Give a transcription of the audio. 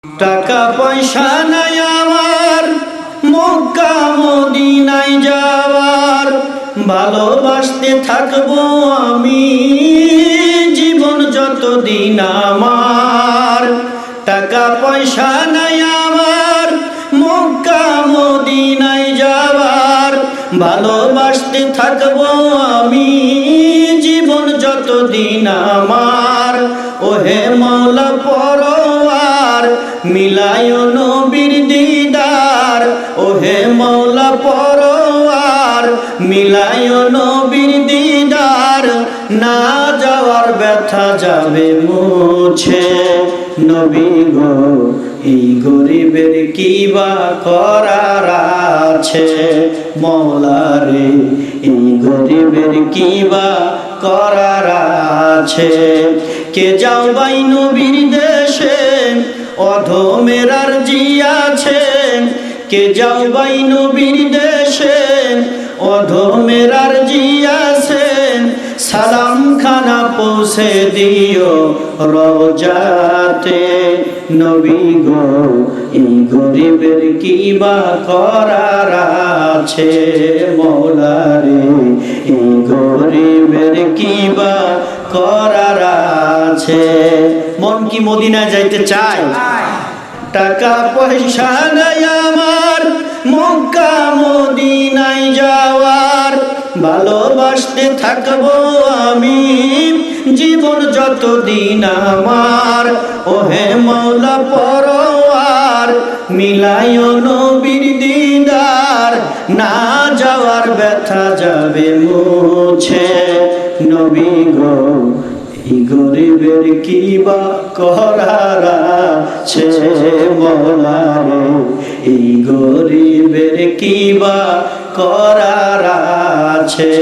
টাকা পয়সা নাই আমার, মক্কা মদিনায় যাওয়ার, ভালোবাসতে থাকবো আমি জীবন যতদিন আমার। টাকা পয়সা নাই আমার, মক্কা মদিনায় যাওয়ার, ভালোবাসতে থাকবো আমি জীবন যতদিন আমার। ওহে মওলা পরওয়ার, মিলায় নবীর দিদার। ওহে মওলা পরওয়ার, মিলায় নবীর দিদার। না যাওয়ার ব্যথা যাবে মুছে। নবী গো, এই গরিবের কি বা করার আছে। মওলা রে, এই গরিবের কি বা করার আছে। কে যাও ভাই নবীর দেশে, অধমের আরজি আছে। কে যাও ভাই নবীর দেশে, অধমের আরজি আছে। সালাম খানা পৌঁছে দিও রওজাতে। নবী গো, এই গরিবের কি বা করার আছে। মওলা রে, এই গরিবের কি বা করার আছে। মন কি মদিনায় যাইতে চায়? টাকা পয়সা নাই আমার, মক্কা মদিনায় যাওয়ার, ভালোবাসতে থাকবো আমি জীবন যতদিন আমার। ওহে মওলা পরওয়ার, মিলায় নবীর দিদার। না যাওয়ার ব্যথা যাবে মুছে। নবী গো, এই গরিবের কি বা করার আছে। মওলা রে, এই গরিবের কি বা করার আছে।